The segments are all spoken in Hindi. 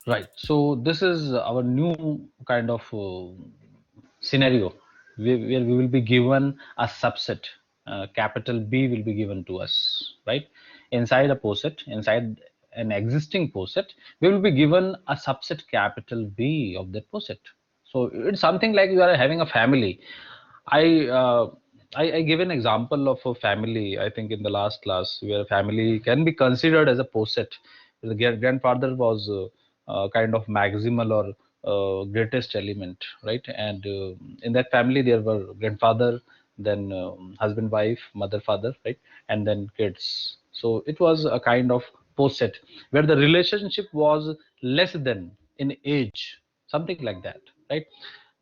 Right. So this is our new kind of scenario where we will be given a subset. Capital B will be given to us, right? Inside a poset, inside an existing poset, we will be given a subset capital B of that poset. So it's something like you are having a family. I uh, I give an example of a family. I think in the last class where a family can be considered as a poset. The grandfather was kind of maximal or greatest element, right? And in that family there were grandfather, then husband, wife, mother, father, right? And then kids. So it was a kind of poset where the relationship was less than in age, something like that, right?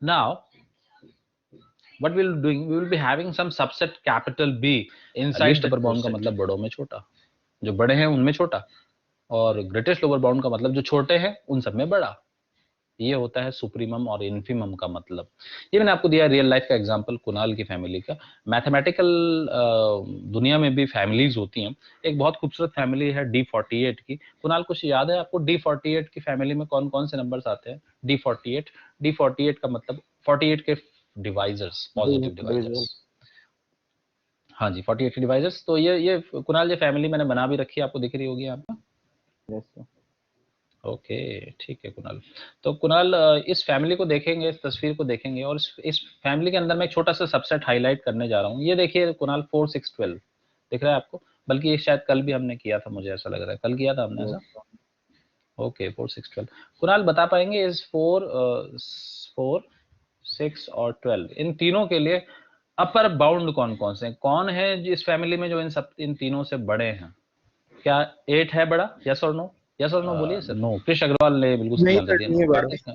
Now what we'll doing, we will be having some subset capital B inside least that upper bound का poset. मतलब बड़ों में छोटा, जो बड़े हैं उनमें छोटा, और ग्रेटेस्ट लोअर बाउंड का मतलब जो छोटे हैं उन सब में बड़ा. ये होता है सुप्रीमम और इन्फीमम का मतलब. ये मैंने आपको दिया रियल लाइफ का एग्जांपल कुणाल की फैमिली का. मैथमेटिकल दुनिया में भी फैमिलीज होती हैं. एक बहुत खूबसूरत फैमिली है D48 की. कुणाल कुछ याद है आपको D48 की फैमिली में कौन कौन से नंबर्स आते हैं? D48 का मतलब 48 के डिवाइजर्स, पॉजिटिव डिवाइजर्स. हाँ जी, 48 के डिवाइजर्स. तो ये कुणाल, ये फैमिली मैंने बना भी रखी है, आपको दिख रही होगी यहाँ पे. Yes sir. ओके, ठीक है कुणाल. तो कुणाल इस फैमिली को देखेंगे, इस तस्वीर को देखेंगे, और इस फैमिली के अंदर मैं एक छोटा सा सबसेट हाईलाइट करने जा रहा हूँ. ये देखिए कुणाल, 4 6 12 दिख रहा है आपको? बल्कि ये शायद कल भी हमने किया था, मुझे ऐसा लग रहा है कल किया था हमने ऐसा. ओके, 4 6 12. कुणाल बता पाएंगे इस 4 6 और 12 इन तीनों के लिए अपर बाउंड कौन कौन से हैं? कौन है इस फैमिली में जो इन तीनों से बड़े हैं? क्या 8 है बड़ा? यस और नो? यस और नो बोलिए सर. नो, कृष अग्रवाल ने बिल्कुल सही आंसर दिया. नहीं बड़ा।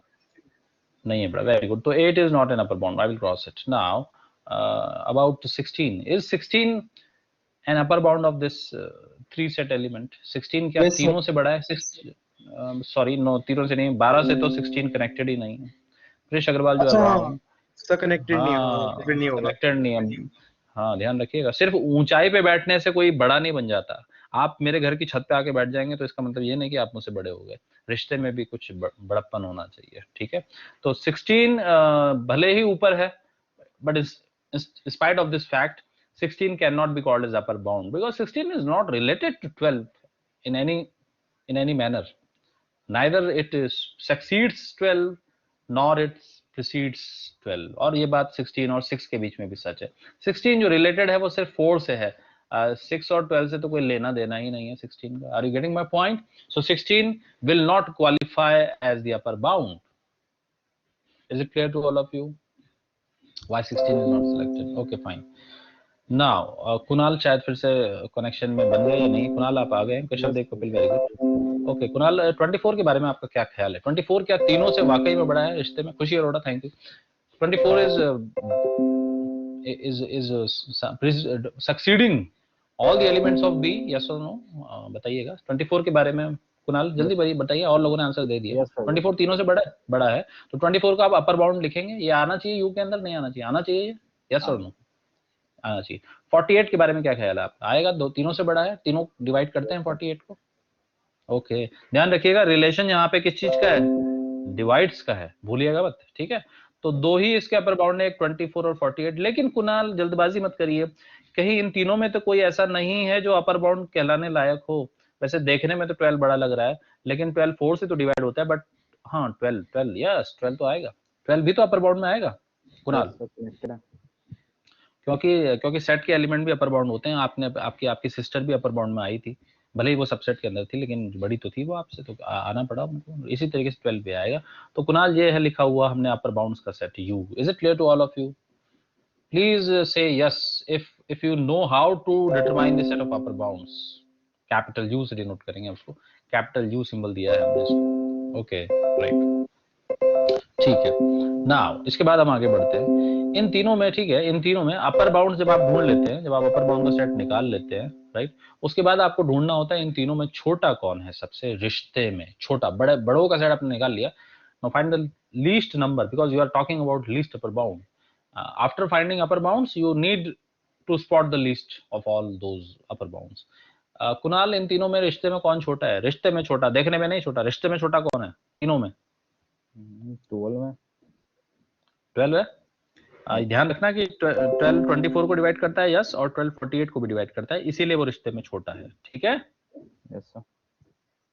नहीं है बड़ा. Very good. तो 8 is not an upper bound. I will cross it now. About 16, is 16 an upper bound of this 3 set element? 16 क्या Yes, sir. तीनों से बड़ा है? सॉरी, नो, तीनों से नहीं, 12 से तो 16 कनेक्टेड ही नहीं है. कृष अग्रवाल जो अच्छा है, हाँ, इसका कनेक्टेड नहीं होगा, हाँ फिर नहीं होगा। कनेक्टेड नहीं है. हाँ ध्यान रखिएगा, सिर्फ ऊंचाई पे बैठने से कोई बड़ा नहीं बन जाता. आप मेरे घर की छत पे आके बैठ जाएंगे तो इसका मतलब ये नहीं कि आप मुझसे बड़े हो गए. रिश्ते में भी कुछ बड़प्पन होना चाहिए, ठीक है? तो 16 भले ही ऊपर है, but in spite of this fact 16 cannot be called as upper bound because 16 is not related to 12 in any manner. Neither it is succeeds 12 nor it precedes 12. और ये बात 16 और 6 के बीच में भी सच है. 16 जो रिलेटेड है वो सिर्फ 4 से है. 6 और 12 से तो कोई लेना देना ही नहीं है 16 का. Are you getting my point? So 16 will not qualify as the upper bound. Is it clear to all of you why 16 is not selected? Okay, fine. Now Kunal शायद फिर से कनेक्शन में बन गए या नहीं. कुणाल आप आ गए? Keshav Dev Kapil, very good. Okay Kunal, 24 के बारे में आपका क्या ख्याल है? 24 क्या तीनों से वाकई में बड़ा है रिश्ते में? खुशी Arora, thank you. 24 is succeeding all the elements of B, yes or no? बताइएगा 24 के बारे में. कुणाल जल्दी बताइए, और लोगों ने आंसर दे दिया. Yes, sir. 24 तीनों से बड़ा है. तो 24 का आप अपर बाउंड लिखेंगे, ये आना चाहिए यू के अंदर, नहीं आना चाहिए? आना चाहिए, यस और नो? आना चाहिए. 48 के बारे में क्या ख्याल है आपका? आएगा? दो तीनों से बड़ा है, तीनों डिवाइड करते हैं 48 को. ओके, ध्यान रखिएगा रिलेशन यहाँ पे किस चीज का है? डिवाइड्स का है, भूलिएगा मत, ठीक है? तो दो ही इसके अपर बाउंड है, एक 24 और 48. लेकिन कुणाल जल्दबाजी मत करिए, कहीं इन तीनों में तो कोई ऐसा नहीं है जो अपर बाउंड कहलाने लायक हो. वैसे देखने में तो 12 बड़ा लग रहा है, लेकिन 12 4 से तो डिवाइड होता है. बट हाँ 12 यस 12 तो आएगा. 12 भी तो अपर बाउंड में आएगा कुणाल, क्योंकि सेट के एलिमेंट भी अपर बाउंड होते हैं. आपने आपकी सिस्टर भी अपर बाउंड में आई थी, भले ही वो सबसेट के अंदर थी, लेकिन बड़ी तो थी वो आपसे, तो आना पड़ा उनको. इसी तरीके से 12 भी आएगा. तो कुणाल ये है लिखा हुआ हमने अपर बाउंड्स का set U. Is it clear to all of you? Please say yes if you know how to determine the set of upper bounds. Capital U से डिनोट करेंगे उसको, कैपिटल यू सिंबल दिया है हमने इसको. ओके राइट, ठीक है. नाउ इसके बाद हम आगे बढ़ते हैं इन तीनों में, ठीक है? इन तीनों में अपर बाउंड जब आप ढूंढ लेते हैं, जब आप अपर बाउंड का सेट निकाल लेते हैं, राइट, उसके बाद आपको ढूंढना होता है इन तीनों में छोटा कौन है सबसे रिश्ते में. छोटा, बड़ों का सेट आपने निकाल लिया. Now find the least number because you are talking about least upper bound. After finding upper bounds you need to spot the least of all those upper bounds. Kunal इन तीनों में रिश्ते में कौन छोटा है? रिश्ते में छोटा, देखने में नहीं छोटा, रिश्ते में छोटा कौन है? तीनों में? 12 में। 12 है। ध्यान रखना कि 12 24 को डिवाइड करता है, यस, और 12 48 को भी डिवाइड करता है, इसीलिए वो रिश्ते में छोटा है। ठीक है, यस सर।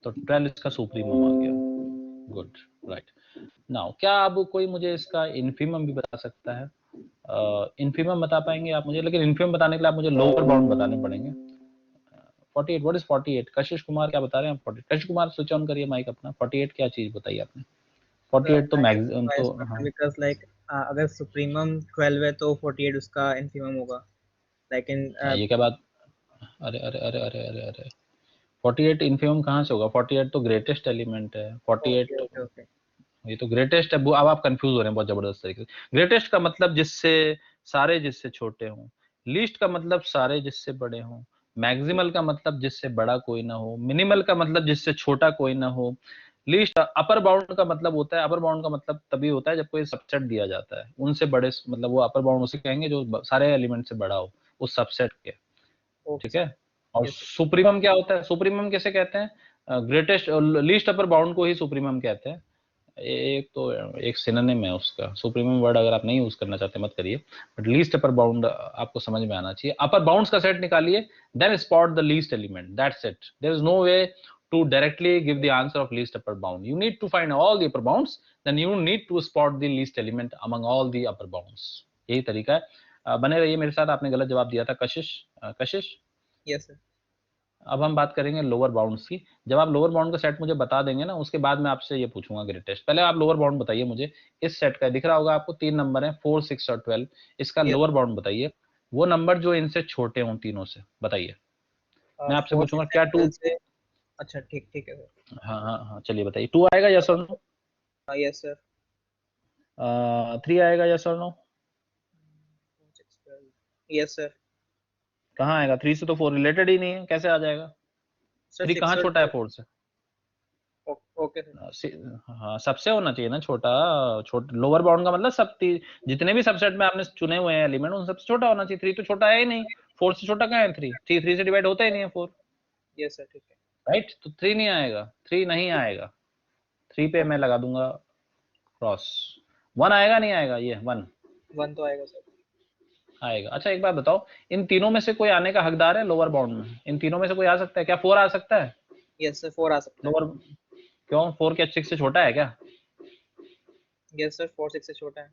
तो 12 इसका सुप्रीमम आ गया। Good, right. नाउ क्या अब कोई मुझे इसका इन्फीमम भी बता सकता है? इन्फीमम बता पाएंगे आप मुझे? लेकिन इन्फीमम बताने के लिए आप मुझे लोअर बाउंड बताने पड़ेंगे। 48, व्हाट इज 48? कशिश कुमार क्या बता रहे हैं? 48, कशिश कुमार स्विच ऑन करिए माइक अपना। 48 क्या चीज बताइए आपने? 48 तो मैक्सिमम तो, हाँ, बिकॉज लाइक अगर सुप्रीमम 12 है तो 48 उसका इन्फीमम होगा, लेकिन ये क्या बात? अरे अरे अरे अरे अरे अरे, 48 इन्फीमम कहाँ से होगा? 48 तो ग्रेटेस्ट एलिमेंट है। 48 ओके ओके ओके। ये तो ग्रेटेस्ट है। अब आप कंफ्यूज हो रहे हैं बहुत जबरदस्त तरीके से। ग्रेटेस्ट का मतलब जिससे सारे जिससे छोटे हों, लीस्ट का मतलब सारे जिससे बड़े हों, मैक्सिमल का मतलब जिससे बड़ा कोई ना हो, मिनिमल का मतलब जिससे छोटा कोई ना हो, लीस्ट अपर बाउंड का मतलब होता है, अपर बाउंड का मतलब तभी होता है जब कोई सबसेट दिया जाता है उनसे बड़े, मतलब वो अपर बाउंड उसे कहेंगे जो सारे एलिमेंट से बड़ा हो उस सबसेट के। ठीक है, और सुप्रीमम क्या होता है? सुप्रीमम कैसे कहते हैं? ग्रेटेस्ट लीस्ट अपर बाउंड को ही सुप्रीमम कहते हैं। एक तो एक सिनोनिम है उसका। सुप्रीमम वर्ड अगर आप नहीं यूज करना चाहते मत करिए, बट लीस्ट अपर बाउंड आपको समझ में आना चाहिए। अपर बाउंड्स का सेट निकालिए, then spot the least element, that's it. There is no way to directly give the answer of least upper bound. You need to find all the upper bounds, then you need to spot the least element among all the upper bounds. यही तरीका है। बने रहिए मेरे साथ। आपने गलत जवाब दिया था कशिश। कशिश, यस सर। अब हम बात करेंगे लोअर बाउंड्स की। जब आप लोअर बाउंड का सेट मुझे बता देंगे ना, उसके बाद मैं आपसे ये पूछूंगा ग्रेटेस्ट। पहले आप लोअर बाउंड बताइए मुझे। इस सेट का दिख रहा होगा आपको, 3 नंबर है, 4, 6 और 12। इसका लोअर बाउंड बताइए, वो नंबर जो इनसे छोटे हों तीनों से, बताइए। मैं आपसे 4 पूछूंगा 6 क्या 2? से। अच्छा ठीक ठीक है सर। हाँ हाँ हाँ, चलिए बताइए। 2 आएगा यस और नो? Yes sir. 3 आएगा यस और नो? Yes sir. कहाँ आएगा? 3 से तो 4 रिलेटेड ही नहीं है, कैसे आ जाएगा? सर 3 कहाँ 6 और छोटा है 4 से? Okay sir. हाँ, सबसे होना चाहिए ना छोटा। लोअर बाउंड का मतलब सब जितने भी सबसेट में आपने चुने हुए हैं एलिमेंट, उन सबसे छोटा होना चाहिए। 3 तो छोटा है ही नहीं। 4 से छोटा कहाँ है? 3 3 से डिवाइड होता ही नहीं है 4। यस सर ठीक है। राइट, तो 3 नहीं आएगा, 3 नहीं आएगा। 3 पे मैं लगा दूंगा क्रॉस। 1 आएगा नहीं आएगा? ये 1 1 तो आएगा सर। आएगा। अच्छा एक बात बताओ, इन तीनों में से कोई आने का हकदार है लोअर बाउंड में? इन तीनों में से कोई आ सकता है क्या? 4 आ सकता है यस सर 4 आ सकता है। लोअर? क्यों? 4 क्या 6 से छोटा है क्या? यस सर 4 6 से छोटा है।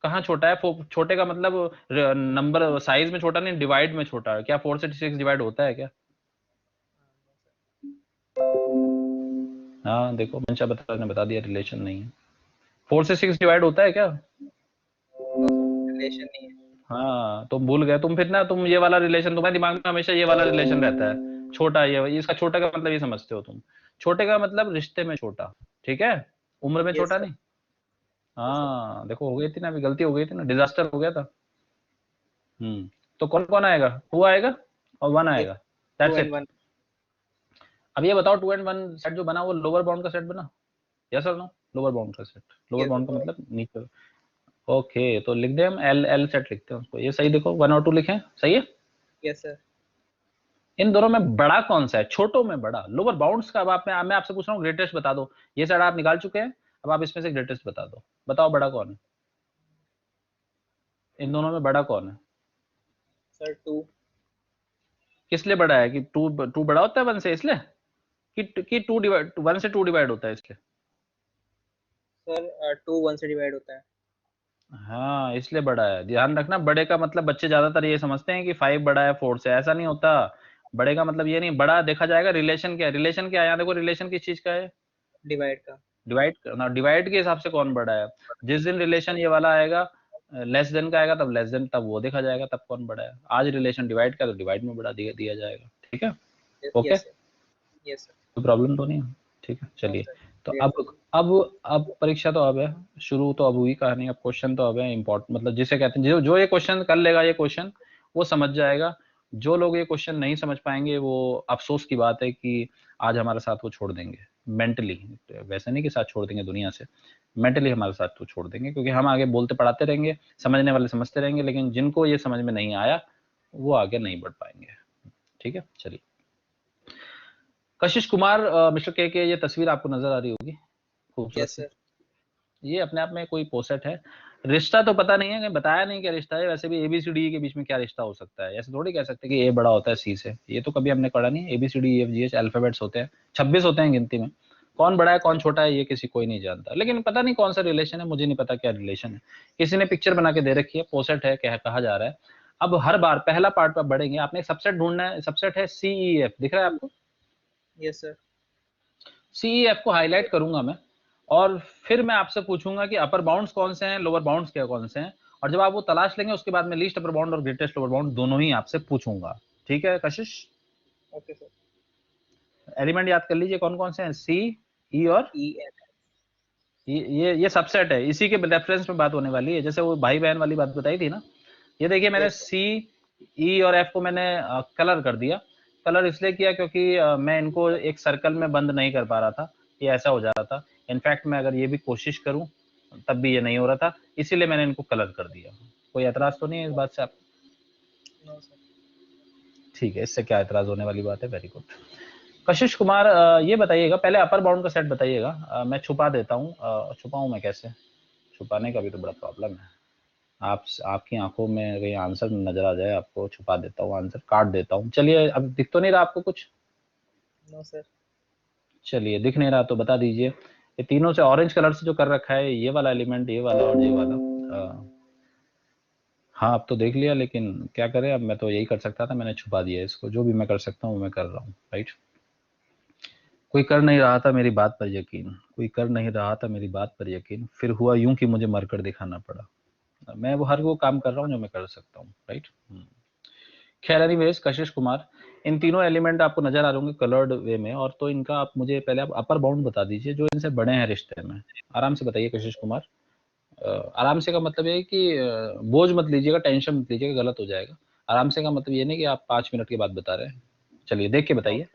कहाँ छोटा है? छोटे का मतलब नंबर साइज में छोटा नहीं, डिवाइड में छोटा है। क्या 4 से 6 डिवाइड होता है क्या? हाँ देखो, मंशा बता दिया रिलेशन नहीं है। 4 से 6 डिवाइड होता है क्या? रिलेशन नहीं है। हाँ, तुम भूल गए। तुम फिर ना, तुम ये वाला रिलेशन, तुम्हारे दिमाग में हमेशा ये वाला रिलेशन रहता है, छोटा। ये इसका छोटा का मतलब ये समझते हो तुम। छोटे का मतलब रिश्ते में छोटा, ठीक है, उम्र में यस छोटा सर। नहीं। हाँ देखो, हो गई थी ना अभी, गलती हो गई थी ना, डिजास्टर हो गया था। तो कौन कौन आएगा? 2 आएगा और 1 आएगा, 2 दैट्स एंड इट। 1। अब ये बताओ, 2 एंड 1 सेट जो बना वो लोअर बाउंड का सेट बना? यस और नो? लोअर बाउंड का सेट, लोअर यस बाउंड का मतलब नीचे। ओके, तो लिख दे हम एल एल सेट लिखते हैं उसको। ये सही, देखो 1 और 2 लिखे, सही है। Yes sir. इन दोनों में बड़ा कौन सा है? छोटों में बड़ा, लोअर बाउंड्स का। अब मैं आपसे पूछ रहा हूँ ग्रेटेस्ट बता दो। ये सेट आप निकाल चुके हैं, अब आप इसमें से ग्रेटेस्ट बता दो। बताओ बड़ा कौन है इन दोनों में? बड़ा कौन है? सर 2। किस लिए बड़ा है? कि 2 बड़ा होता है 1 से, इसलिए? कि 2 डिवाइड 1 से 2 डिवाइड होता है इसलिए? सर 2 1 से डिवाइड होता है। हाँ, इसलिए बड़ा है। ध्यान रखना, बड़े का मतलब बच्चे ज्यादातर ये समझते हैं कि 5 बड़ा है 4 से, ऐसा नहीं होता। बड़े का मतलब ये नहीं। बड़ा देखा जाएगा रिलेशन क्या है। रिलेशन क्या है? यहाँ देखो, रिलेशन किस चीज का है? डिवाइड का। डिवाइड करना। डिवाइड के हिसाब से कौन बड़ा है? जिस दिन रिलेशन ये वाला आएगा, लेस देन का आएगा, तब लेस देन, तब वो देखा जाएगा तब कौन बड़ा है। आज रिलेशन डिवाइड का, तो डिवाइड में बड़ा दिया जाएगा। ठीक है, okay, yes sir. Yes sir. कोई प्रॉब्लम तो नहीं है? ठीक है, नो चलिए। सर। तो क्लियर सर। अब परीक्षा तो अब है शुरू, तो अब हुई कहानी। अब क्वेश्चन तो अब है इम्पोर्टेंट, मतलब जिसे कहते हैं, जो ये क्वेश्चन कर लेगा, ये क्वेश्चन वो समझ जाएगा। जो लोग ये क्वेश्चन नहीं समझ पाएंगे, वो अफसोस की बात है कि आज हमारे साथ वो छोड़ देंगे मेंटली। वैसे नहीं कि साथ छोड़ देंगे दुनिया से, मेंटली हमारे साथ तो छोड़ देंगे, क्योंकि हम आगे बोलते पढ़ाते रहेंगे, समझने वाले समझते रहेंगे, लेकिन जिनको ये समझ में नहीं आया वो आगे नहीं बढ़ पाएंगे। ठीक है, चलिए। कशिश कुमार, मिस्टर के ये तस्वीर आपको नजर आ रही होगी। खूबसूरत यस सी। सर। ये अपने आप में कोई पोसेट है। रिश्ता तो पता नहीं है, बताया नहीं क्या रिश्ता है। वैसे भी ABCD के बीच में क्या रिश्ता हो सकता है? ऐसे थोड़ी कह सकते कि A बड़ा होता है C से, ये तो कभी हमने पढ़ा नहीं। ABCDEFGH अल्फाबेट्स होते हैं, 26 होते हैं गिनती में। कौन बड़ा है कौन छोटा है ये किसी कोई नहीं जानता, लेकिन पता नहीं कौन सा रिलेशन है, मुझे नहीं पता क्या रिलेशन है। किसी ने पिक्चर बना के दे रखी है, पोसेट है कहा जा रहा है। अब हर बार पहला पार्ट पर बढ़ेंगे, आपने एक सबसेट ढूंढना है। सबसेट है CEF, दिख रहा है आपको? Yes sir. CEF को हाईलाइट करूंगा मैं, और फिर मैं आपसे पूछूंगा कि अपर बाउंड्स कौन से हैं, लोअर बाउंड्स क्या कौन से हैं, और जब आप वो तलाश लेंगे उसके बाद मैं लीस्ट अपर बाउंड और ग्रेटेस्ट लोअर बाउंड दोनों ही आपसे पूछूंगा। ठीक है कशिश? Okay sir. एलिमेंट याद कर लीजिए कौन कौन से हैं, CE और EF। ये सबसेट है, इसी के रेफरेंस में बात होने वाली है। जैसे वो भाई बहन वाली बात बताई थी ना, ये देखिए मैंने यस सर। CE और F को मैंने कलर कर दिया। कलर इसलिए किया क्योंकि मैं इनको एक सर्कल में बंद नहीं कर पा रहा था, ये ऐसा हो जा रहा था। इनफैक्ट मैं अगर ये भी कोशिश करूं तब भी ये नहीं हो रहा था, इसीलिए मैंने इनको कलर कर दिया। कोई एतराज तो नहीं है इस बात से आप? No sir. ठीक है, इससे क्या एतराज होने वाली बात है। Very good. कशिश कुमार, ये बताइएगा पहले अपर बाउंड का सेट बताइएगा। मैं छुपा देता हूँ। छुपाऊं मैं कैसे? छुपाने का भी तो बड़ा प्रॉब्लम है। आपकी आंखों में कहीं आंसर नजर आ जाए आपको, छुपा देता हूँ, आंसर काट देता हूँ। चलिए, अब दिख तो नहीं रहा आपको कुछ? No sir. चलिए, दिख नहीं रहा तो बता दीजिए। ये तीनों से ऑरेंज कलर से जो कर रखा है, ये वाला एलिमेंट, ये वाला और ये वाला। हाँ, अब तो देख लिया, लेकिन क्या करें, अब मैं तो यही कर सकता था, मैंने छुपा दिया इसको। जो भी मैं कर सकता हूँ मैं कर रहा हूँ, राइट। कोई कर नहीं रहा था मेरी बात पर यकीन, कोई कर नहीं रहा था मेरी बात पर यकीन, फिर हुआ यूं कि मुझे मरकर दिखाना पड़ा। मैं वो हर वो काम कर रहा हूँ जो मैं कर सकता हूँ, राइट। खैर एनीवेज, कशिश कुमार, इन तीनों एलिमेंट आपको नजर आ रहे होंगे कलर्ड वे में, और तो इनका आप मुझे पहले आप अपर बाउंड बता दीजिए जो इनसे बड़े हैं रिश्ते में। आराम से बताइए कशिश कुमार। आराम से का मतलब ये है कि बोझ मत लीजिएगा, टेंशन मत लीजिएगा, गलत हो जाएगा। आराम से का मतलब ये नहीं कि आप 5 मिनट के बाद बता रहे हैं। चलिए देख के बताइए।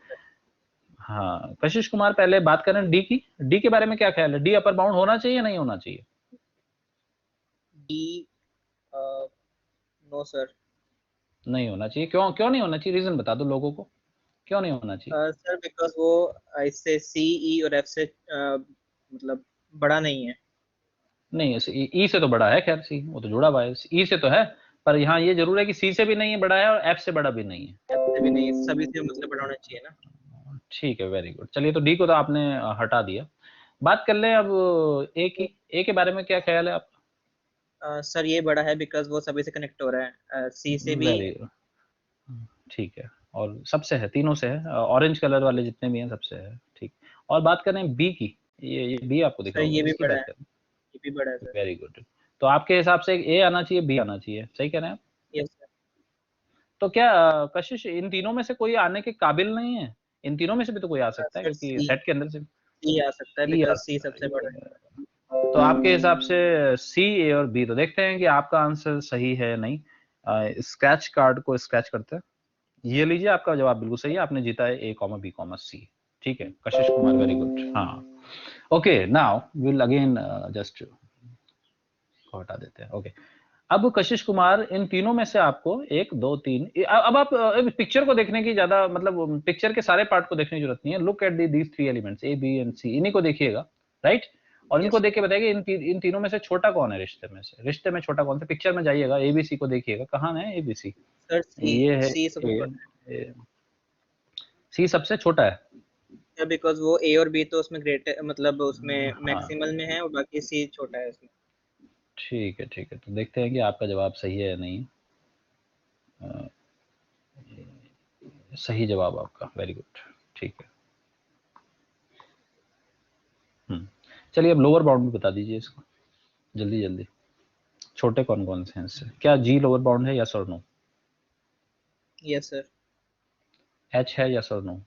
हाँ कशिश कुमार, पहले बात करें डी की। डी के बारे में क्या ख्याल है? डी अपर बाउंड होना चाहिए नहीं होना चाहिए? D no sir. नहीं होना चाहिए, क्यों क्यों नहीं होना चाहिए? रीजन बता दो लोगों को, क्यों नहीं होना चाहिए? सर बिकॉज वो इससे CE और F से मतलब बड़ा नहीं है। नहीं, ई से तो बड़ा है, खैर सी वो तो जुड़ा हुआ है, ई से तो है, पर यहाँ ये जरूर है कि सी से भी नहीं है बड़ा है, और एफ से बड़ा भी नहीं है। F से भी नहीं है, सभी से मतलब बड़ा होना चाहिए ना। ठीक है, वेरी गुड। चलिए, तो डी को तो आपने हटा दिया। बात कर लें अब ए की। ए के बारे में क्या ख्याल है आपका? सर ये बड़ा है बिकॉज वो सभी से कनेक्ट हो रहा है, C से भी। वेरी, ठीक है, और सबसे है, तीनों से है, ऑरेंज कलर वाले जितने भी हैं सबसे है, ठीक। और बात करें बी की, ये बी आपको दिख सर रहा होगा, ये भी इसकी बड़ा बात है, करें। ये भी बड़ा है सर। Very good. तो आपके हिसाब से ए आना चाहिए, बी आना चाहिए, सही कह रहे हैं आप? Yes sir. तो क्या कशिश इन तीनों में से कोई आने के काबिल नहीं है? इन तीनों में से भी तो कोई आ सकता है, सर क्योंकि सेट के अंदर से C आ सकता है ई आ बिकॉज C सकता सबसे बड़ा है। है। तो आपके हिसाब से सी, ए और बी, तो देखते हैं कि आपका आंसर सही है या नहीं। स्क्रैच कार्ड को स्क्रैच करते हैं। ये लीजिए, आपका जवाब बिल्कुल सही है, आपने जीता है A, B, C। ठीक है कशिश कुमार, वेरी गुड। हाँ, okay, now we will again just हटा देते हैं। ओके, अब कशिश कुमार, इन तीनों में से आपको 1 2 3, अब आप पिक्चर को देखने की ज्यादा, मतलब पिक्चर के सारे पार्ट को देखने की जरूरत नहीं है। Look at these 3 elements A, B and C, इन्हीं को देखिएगा, राइट। और इनको यस देख के बताइए इन तीनों में से छोटा कौन है रिश्ते में से? रिश्ते में छोटा कौन सा? पिक्चर में जाइएगा, ABC को देखिएगा, कहाँ है ABC? सर ये है C सबसे बड़ा C सबसे छोटा है। है बिकॉज वो A और B तो उसमें ग्रेट मतलब उसमें हाँ, मैक्सिमल में है और बाकी C छोटा है उसमें। ठीक है, ठीक है, तो देखते हैं कि आपका जवाब सही है या नहीं। सही जवाब आपका, वेरी गुड, ठीक है। चलिए, अब लोअर बाउंड भी बता दीजिए इसको, जल्दी जल्दी। छोटे कौन कौन से हैं इससे? क्या G लोअर बाउंड है, यस और नो? Yes sir. H है, यस और no?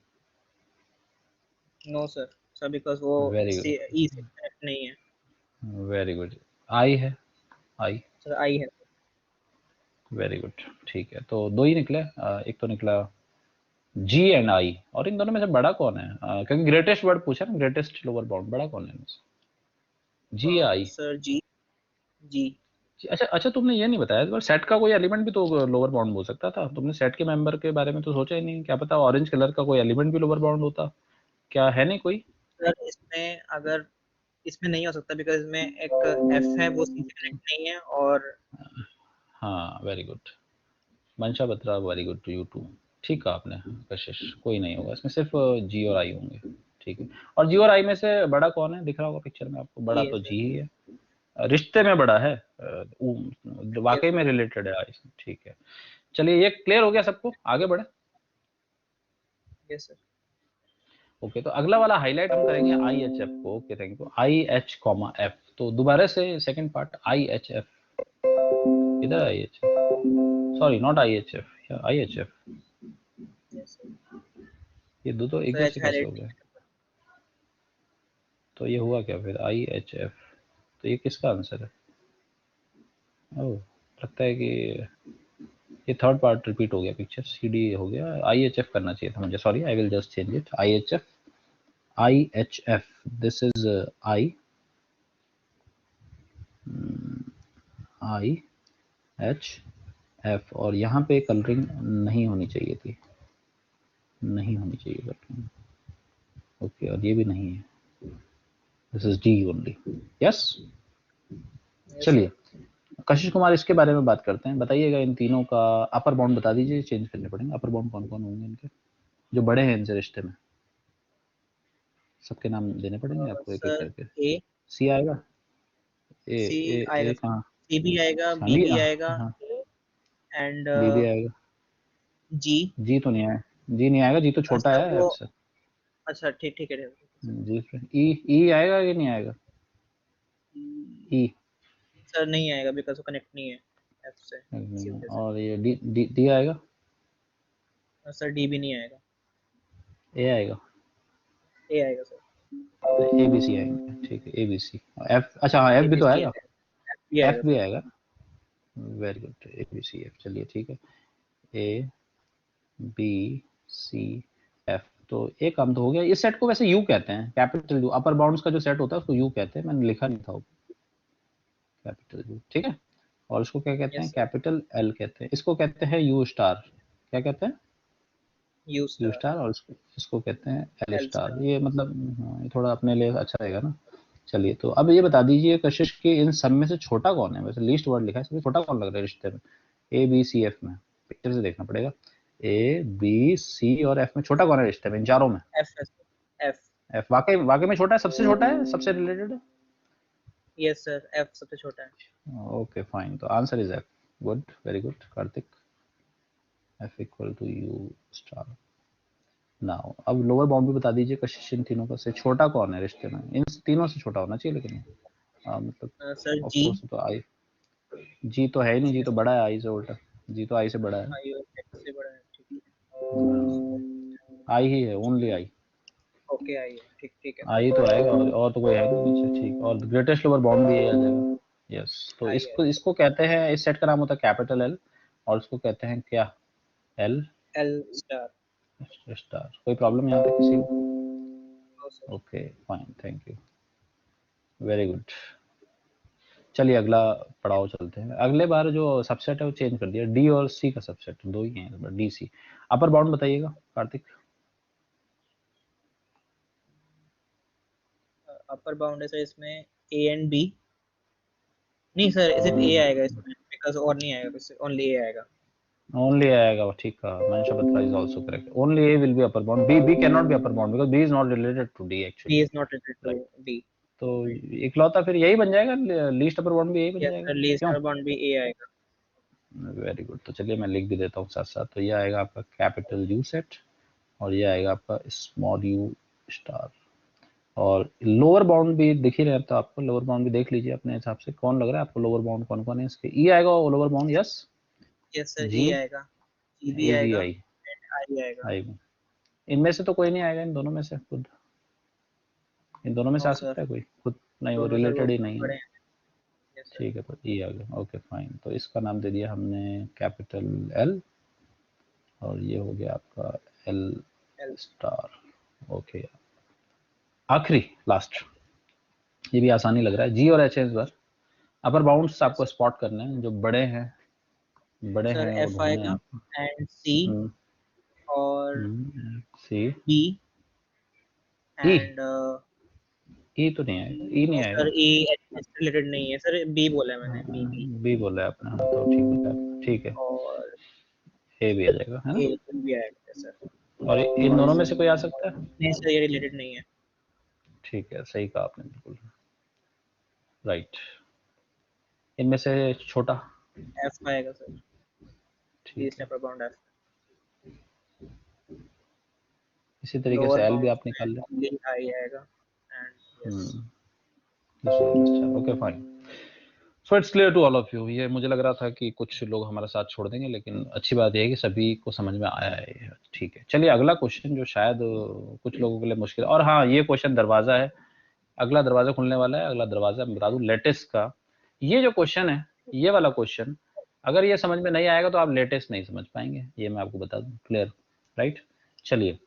No sir, sir because वो वेरी गुड, E से कनेक्ट नहीं है। Very good. I है, I? सर I है। वेरी गुड, ठीक है, तो दो ही निकले। एक तो निकला G एंड I, और इन दोनों में से बड़ा कौन है? क्योंकि ग्रेटेस्ट वर्ड पूछा ना, ग्रेटेस्ट लोअर बाउंड, बड़ा कौन है इनमें से? G या I? Sir G। अच्छा अच्छा, तुमने ये नहीं बताया इस बार, सेट का कोई एलिमेंट भी तो लोअर बाउंड हो सकता था। तुमने सेट के मेंबर के बारे में तो सोचा ही नहीं। क्या पता ऑरेंज कलर का कोई एलिमेंट भी लोअर बाउंड होता, क्या है नहीं कोई? सर इसमें अगर इसमें नहीं हो सकता बिकॉज इसमें एक एफ है वो सी से कनेक्ट नहीं है और हाँ very good Mansha Batra, very good to you too. ठीक कहा आपने कशिश, कोई नहीं होगा इसमें, सिर्फ जी और आई होंगे। ठीक है, और जी और आई में से बड़ा कौन है, दिख रहा होगा पिक्चर में आपको, बड़ा ये तो सर, जी ही है, रिश्ते में बड़ा है, वाकई में sir. रिलेटेड है आई से। ठीक है, चलिए ये क्लियर हो गया सबको, आगे बढ़े। Yes sir. ओके, तो अगला वाला हाईलाइट हम करेंगे आई एच एफ को। Okay thank you, I H comma F. तो दोबारा से second part I H F, इधर I H F, sorry not I H F, I H F, yes sir. ये दो तो एक सर एच जैसे कैसे हो हाईलाइट गए, तो ये हुआ क्या फिर आई एच एफ, तो ये किसका आंसर है? ओह, लगता है कि ये थर्ड पार्ट रिपीट हो गया, पिक्चर सी डी हो गया, आई एच एफ करना चाहिए था मुझे, sorry I will just change it, I H F, I H F, this is I I H F, और यहाँ पे कलरिंग नहीं होनी चाहिए थी, नहीं होनी चाहिए कलरिंग। ओके, और ये भी नहीं है, this is D only, yes. चलिए कशिश कुमार, इसके बारे में बात करते हैं, बताइएगा इन तीनों का अपर बाउंड बता दीजिए, चेंज करने पड़ेंगे, अपर बाउंड कौन कौन होंगे इनके, जो बड़े हैं इनसे रिश्ते में, सबके नाम देने पड़ेंगे आपको एक एक सर करके। ए सी आएगा, ए सी ए आएगा, ए कहाँ, सी भी आएगा, हाँ बी बी, भी आएगा हाँ एंड बी भी आएगा, जी। जी तो नहीं आएगा, जी नहीं आएगा, जी तो छोटा सर है वो एफ से। अच्छा ठीक ठीक है जी ई, ई आएगा कि नहीं आएगा, ई सर नहीं आएगा बिकॉज वो कनेक्ट नहीं है एफ से सी वजह से। और ये डी डी डी आएगा, सर डी भी नहीं आएगा, ए आएगा, ए आएगा सर, ए बी सी आएंगे, ठीक है ए बी सी, एफ, अच्छा हाँ एफ ए भी बी तो सी आएगा, आएगा, एफ भी एफ आएगा भी सर। आएगा, very good, A B C F, चलिए ठीक है, ए बी सी एफ, तो एक काम तो हो गया। इस सेट को वैसे यू कहते हैं, कैपिटल यू, अपर बाउंड्स का जो सेट होता है उसको यू कहते हैं, मैंने लिखा नहीं था वो, कैपिटल यू, ठीक है। और इसको क्या कहते हैं, यस सर, कैपिटल एल कहते हैं, इसको कहते हैं यू स्टार, क्या कहते हैं, यू यू स्टार, स्टार, और इसको कहते हैं एल एल स्टार, स्टार। ये मतलब हाँ, ये थोड़ा अपने लिए अच्छा रहेगा ना। चलिए, तो अब ये बता दीजिए कशिश के इन सब में से छोटा कौन है, वैसे लीस्ट वर्ड लिखा है, सबसे छोटा कौन लग रहा है रिश्ते में, ए बी सी एफ में, पिक्चर से देखना पड़ेगा, ए बी सी और एफ में छोटा कौन है रिश्ते में, इन चारों में? F F. एफ वाकई वाकई में छोटा है, सबसे छोटा है, सबसे रिलेटेड है। यस सर, एफ सबसे छोटा है। ओके फाइन, तो answer is F, good, very good Kartik, F equal to U star. Now अब लोअर बाउंड भी बता दीजिए कशिश, इन तीनों का से छोटा कौन है रिश्ते में, इन तीनों से छोटा होना चाहिए, लेकिन मतलब सर ऑफ जी, कोर्स तो आई, जी तो है ही नहीं, जी तो बड़ा है आई से उल्टा, जी तो आई से बड़ा है, आई से बड़ा है, ठीक आई ही है, ओनली आई, ओके आई है, ठीक ठीक है आई तो आएगा, और तो कोई है नहीं नीचे, ठीक, और ग्रेटेस्ट लोअर बाउंड भी यही आ जाएगा, यस। तो आई है, इसको इसको कहते हैं, इस सेट का नाम होता है कैपिटल एल, और इसको कहते हैं क्या, एल एल स्टार। स्टार। कोई प्रॉब्लम यहाँ पे किसी को? No sir. Okay fine, thank you, very good. चलिए अगला पड़ाव चलते हैं, अगले बार जो सबसेट है वो चेंज कर दिया, डी और सी का सबसेट, दो ही हैं डी सी। अपर बाउंड बताइएगा कार्तिक। अपर बाउंड है सर इसमें ए एंड बी, नहीं सर सिर्फ ए आएगा इसमें बिकॉज और नहीं आएगा, बस ओनली ए आएगा। ओनली आएगा वो, ठीक है, Mansha Batra is also correct, only A will be upper bound, B cannot be upper bound because B is not related to D actually, B is not related to right? D. तो इकलौता फिर यही बन जाएगा, लीस्ट अपर बाउंड भी यही बन यस जाएगा, सर, लीस्ट क्यों? अपर बाउंड भी ए आएगा। वेरी गुड, तो चलिए मैं लिख भी देता हूँ साथ साथ, तो ये आएगा आपका कैपिटल यू सेट, और ये आएगा आपका स्मॉल यू स्टार, और लोअर बाउंड भी दिख ही रहे हैं, तो आपको लोअर बाउंड भी देख लीजिए अपने हिसाब से, कौन लग रहा है आपको लोअर बाउंड, कौन कौन है इसके, ई आएगा lower bound, yes, yes sir, जी, ए आएगा, जी भी ए बी आएगा आई, एंड आई आएगा। आई, इनमें से तो कोई नहीं आएगा, इन दोनों में से खुद, इन दोनों में से नो आ सर, सकता है कोई खुद, नहीं वो दोनों सर वो रिलेटेड ही नहीं है, बड़े हैं। यस सर, ठीक है, तो ई आ गया, ओके फाइन, तो इसका नाम दे दिया हमने कैपिटल एल, और ये हो गया आपका एल एल। Star, okay. आखिरी लास्ट, ये भी आसानी लग रहा है, जी और एच है इस बार, अपर बाउंड्स आपको स्पॉट करने हैं जो बड़े हैं, बड़े सर हैं और एफ ढूंढने हैं आएगा आपको, एंड सी और सी, बी ई, एंड ई तो नहीं आएगा, ई नहीं आएगा। सर E रिलेटेड नहीं है सर, B बोला है मैंने, B बी बोला है आपने, हाँ, तो ठीक है, ठीक है, और ए भी आ जाएगा, है ना। A भी आएगा सर। और इन दोनों में से कोई आ सकता है? नहीं सर, ये रिलेटेड नहीं है। ठीक है, सही कहा आपने, बिल्कुल राइट। इनमें से छोटा? F आएगा सर, ठीक लीस्ट है, अपर बाउंड F। इसी तरीके लोअर से एल भी बाउंड आप निकाल लें। ओनली I आएगा and yes. Okay fine, so it's clear to all of you. ये मुझे लग रहा था कि कुछ लोग हमारा साथ छोड़ देंगे, लेकिन अच्छी बात यह है कि सभी को समझ में आया है। ठीक है, चलिए अगला क्वेश्चन जो शायद कुछ लोगों के लिए मुश्किल, और हाँ ये क्वेश्चन दरवाजा है, अगला दरवाजा खुलने वाला है। अगला दरवाजा मैं बता दूं, लेटिस का ये जो क्वेश्चन है, ये वाला क्वेश्चन अगर ये समझ में नहीं आएगा तो आप लेटेस्ट नहीं समझ पाएंगे, ये मैं आपको बता दूं। Clear, right. चलिए,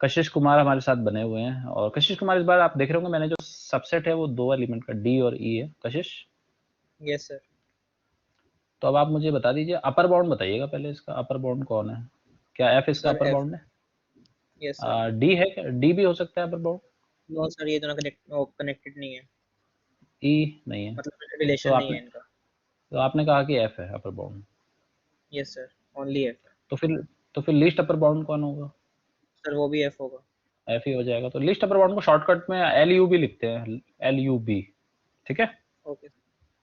कशिश कुमार हमारे साथ बने हुए हैं, और कशिश कुमार इस बार आप देख रहे होंगे मैंने जो सबसेट है वो 2 एलिमेंट का डी और ई है। कशिश, यस सर। तो अब आप मुझे बता दीजिए, अपर बाउंड बताइएगा पहले, इसका अपर बाउंड कौन है? क्या एफ इसका सर अपर F, बाउंड है? Yes sir. डी है क्या? डी भी हो सकता है अपर बाउंड? नो सर, ये दोनों कनेक्टेड नहीं है, ई नहीं है? मतलब तो रिलेशन नहीं आपने है इनका। तो आपने कहा कि एफ है upper bound, yes sir, only F। तो फिर लीस्ट अपर बाउंड कौन होगा? सर वो भी F होगा। एफ ही हो जाएगा। तो लीस्ट अपर बाउंड को शॉर्टकट में एल यू बी लिखते हैं, एल यू बी, ठीक है। Okay,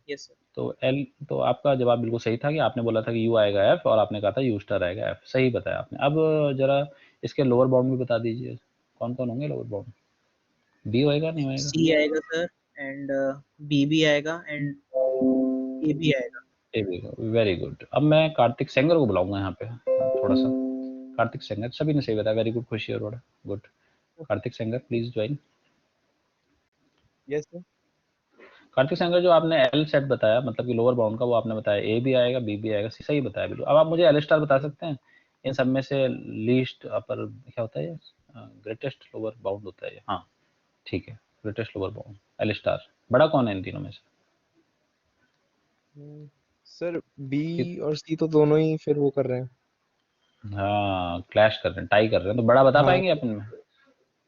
yes sir. तो आपका जवाब बिल्कुल सही था कि आपने बोला था कि यू आएगा एफ, और आपने कहा था यू स्टार आएगा एफ, सही बताया आपने। अब जरा इसके लोअर बाउंड भी बता दीजिए, कौन कौन होंगे लोअर बाउंड? बी होएगा, नहीं होएगा? C आएगा सर एंड B भी आएगा एंड A भी आएगा। Very good. अब मैं कार्तिक सेंगर को बुलाऊंगा यहाँ पे थोड़ा सा। कार्तिक सेंगर, सभी ने सही बताया, वेरी गुड, खुशी Arora, good. Kartik Sengar please join. Yes sir. Kartik Sengar, जो आपने एल सेट बताया, मतलब कि लोअर बाउंड का, वो आपने बताया ए भी आएगा, बी भी आएगा, सही बताया बिल्कुल। अब आप मुझे एल स्टार बता सकते हैं इन सब में से लीस्ट अपर क्या होता है? ग्रेटेस्ट लोअर बाउंड होता है, हाँ ठीक है, greatest lower bound L star. बड़ा कौन है इन तीनों में से? सर बी और सी तो दोनों ही फिर वो कर रहे हैं। हाँ, क्लैश कर रहे हैं, टाई कर रहे हैं, तो बड़ा बता हाँ, पाएंगे अपन में?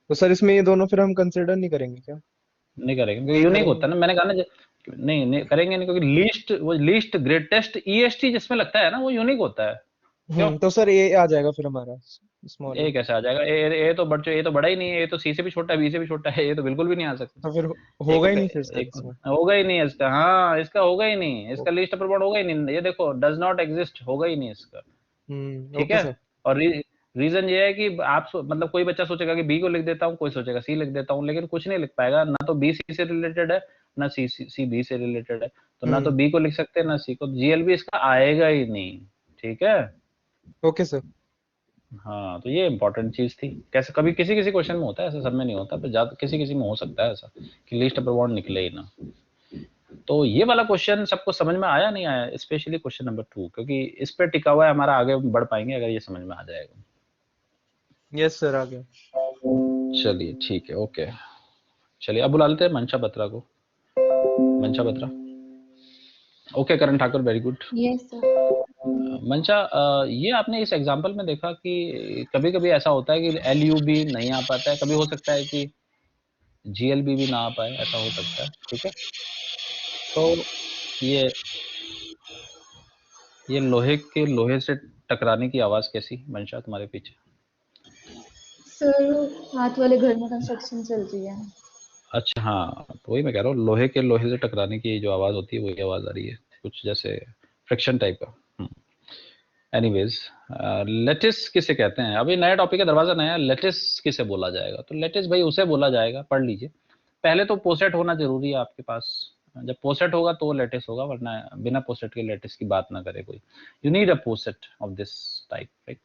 तो सर इसमें ये दोनों फिर हम कंसिडर नहीं करेंगे क्या? नहीं करेंगे क्योंकि यूनिक होता है ना, मैंने कहा ना नहीं नहीं करेंगे नहीं, क्योंकि लीस्ट ग्रेटेस्ट ईएसटी जिसमें लगता है ना वो यूनिक होता है। क्यों? तो सर ए आ जाएगा फिर हमारा स्मॉल ए कैसे आ जाएगा? ए तो बच्चों, ए तो बड़ा ही नहीं है, ए तो सी से भी छोटा है, बी से भी छोटा है, ए तो बिल्कुल भी नहीं आ सकता। तो फिर ए होगा को ही नहीं फिर सर एक इसमें। होगा ही नहीं इसका, हाँ इसका होगा ही नहीं, इसका लिस्ट अपर बाउंड होगा ही नहीं, ये देखो डज नॉट एग्जिस्ट, होगा ही नहीं इसका, ठीक ओके है। सर। और रीजन ये है कि आप मतलब कोई बच्चा सोचेगा कि बी को लिख देता हूँ, कोई सोचेगा सी लिख देता हूँ, लेकिन कुछ नहीं लिख पाएगा, ना तो बी सी से रिलेटेड है, ना सी बी से रिलेटेड है, तो ना तो बी को लिख सकते हैं ना सी को, जीएलबी इसका आएगा ही नहीं, ठीक है। Okay sir. हाँ, तो ये इंपॉर्टेंट चीज थी। कैसे कभी किसी किसी क्वेश्चन में होता है ऐसा, सब में नहीं होता, पर ज्यादा किसी किसी में हो सकता है ऐसा कि लिस्ट अपर बाउंड निकले ही ना। तो ये वाला क्वेश्चन सबको समझ में आया नहीं आया, स्पेशली क्वेश्चन नंबर 2, क्योंकि इस पे टिका हुआ है हमारा, आगे बढ़ पाएंगे अगर ये समझ में आ जाएगा। यस सर, आ गया। चलिए ठीक है, ओके। चलिए अब बुला लेते हैं मंशा बत्रा को। Mansha Batra, okay. Karan Thakur, very good. Yes sir. Mansha, ये आपने इस एग्जांपल में देखा कि कभी कभी ऐसा होता है कि एल यू बी नहीं आ पाता है, कभी हो सकता है कि जीएलबी भी ना आ पाए, ऐसा हो सकता है, ठीक है। तो ये लोहे से टकराने की आवाज कैसी मंशा तुम्हारे पीछे? सर हाथ वाले घर में कंस्ट्रक्शन चल रही है। अच्छा हाँ, तो वही मैं कह रहा हूँ, लोहे से टकराने की जो आवाज होती है वही आवाज आ रही है, कुछ जैसे फ्रिक्शन टाइप का। एनीवेज, लेटिस किसे कहते हैं? अभी नया टॉपिक है, दरवाजा नया, लेटिस किसे बोला जाएगा? तो लेटिस भाई उसे बोला जाएगा, पढ़ लीजिए पहले तो, पोसेट होना जरूरी है आपके पास, जब पोसेट होगा तो लेटिस होगा, वरना बिना पोसेट के लेटिस की बात ना करे कोई। You need a poset of this type, right.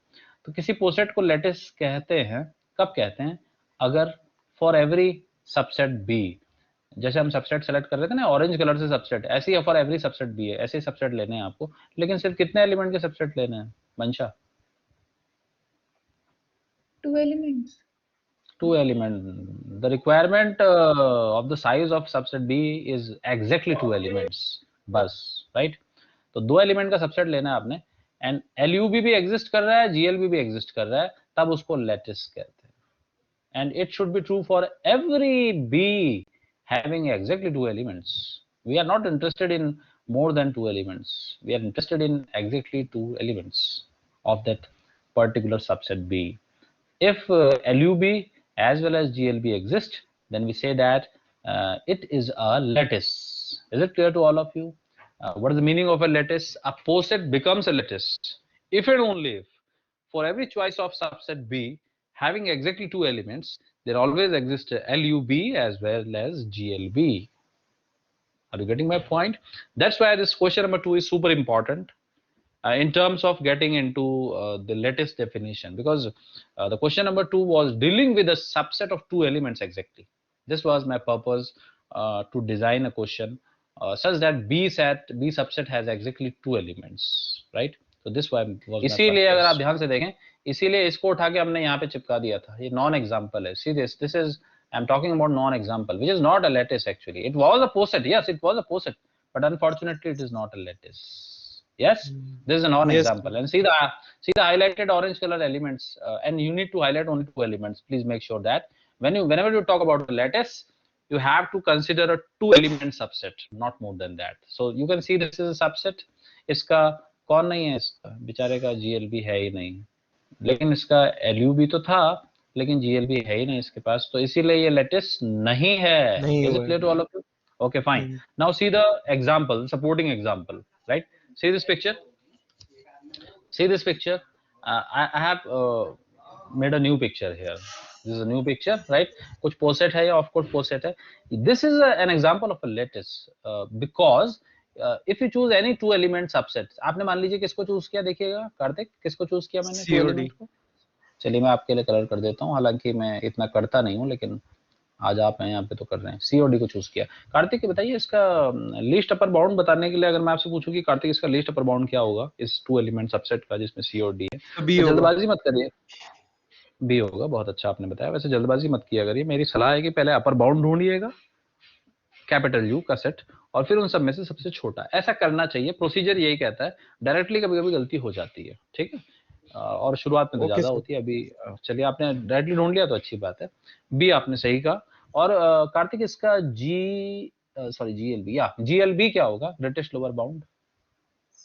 तो किसी पोसेट को लेटिस कहते हैं, कब कहते हैं? अगर फॉर एवरी सबसेट बी, जैसे हम सबसेट सेलेक्ट कर रहे थे ना ऑरेंज कलर से सबसेट, ऐसे ही फॉर एवरी सबसेट बी है, ऐसे ही सबसेट लेने हैं आपको, लेकिन सिर्फ कितने एलिमेंट के सबसेट लेने हैं मंशा? 2 elements. 2 element. The requirement of the size of subset B is exactly 2 elements बस, right? तो 2 एलिमेंट का सबसेट लेना है आपने, एंड LUB भी एग्जिस्ट कर रहा है, GLB भी एग्जिस्ट कर रहा है, तब उसको लेटिस कहते हैं। And it should be true for every B having exactly 2 elements. We are not interested in more than 2 elements. We are interested in exactly 2 elements of that particular subset B. If LUB as well as GLB exist, then we say that it is a lattice. Is it clear to all of you? What is the meaning of a lattice? A poset becomes a lattice if and only if for every choice of subset B having exactly 2 elements, there always exists a LUB as well as GLB. Are you getting my point? That's why this question number 2 is super important in terms of getting into the lattice definition, because the question number 2 was dealing with a subset of 2 elements exactly. This was my purpose to design a question such that B subset has exactly 2 elements, right? So this was my इसीलिए अगर आप purpose. ध्यान से देखें, इसीलिए इसको उठा के हमने यहाँ पे चिपका दिया था. ये नॉन एग्जाम्पल है. See this is, I'm talking about non-example, which is not a lattice actually. It was a poset, yes, it was a poset, but unfortunately it is not a lattice. Yes, this is a non-example. Yes. And see the highlighted orange color elements, and you need to highlight only 2 elements. Please make sure that whenever you talk about a lattice, you have to consider a 2 element subset, not more than that. So you can see this is a subset. इसका कौन नहीं है, इसका बेचारे का GLB है ही नहीं, लेकिन इसका LUB तो था, लेकिन GLB है ही नहीं इसके पास, तो इसीलिए ये lattice नहीं है. Is it clear to all of you? Okay, fine. Now see the example, supporting example, right? See this picture. See this picture. I have made a new picture here. This is a new picture, right? कुछ poset है या of course poset है. This is an example of a lattice because if you choose any 2 element subsets, आपने मान लीजिए किसको choose किया, देखिएगा कार्तिक, किसको choose किया मैंने 2 element को. चलिए मैं आपके लिए कलर कर देता हूँ, हालांकि मैं इतना करता नहीं हूँ, लेकिन आज आप हैं यहाँ पे तो कर रहे हैं. COD को चूज किया. कार्तिक बताइए इसका लीस्ट अपर बाउंड बताने के लिए अगर मैं आपसे पूछूं कि कार्तिक इसका लीस्ट अपर बाउंड क्या होगा इस 2 एलिमेंट सबसेट का जिसमें COD है, तो जल्दबाजी मत करिए. B होगा. बहुत अच्छा आपने बताया. वैसे जल्दबाजी मत किया करिए, मेरी सलाह है कि पहले अपर बाउंड ढूंढिएगा कैपिटल U का सेट, और फिर उन सब में से सबसे छोटा. ऐसा करना चाहिए, प्रोसीजर यही कहता है. डायरेक्टली कभी कभी गलती हो जाती है, ठीक है, और शुरुआत में तो ज्यादा होती है. अभी चलिए आपने डायरेक्टली ढूंढ लिया तो अच्छी बात है. B आपने सही कहा. और कार्तिक इसका GLB या GLB क्या होगा, ग्रेटेस्ट लोअर बाउंड?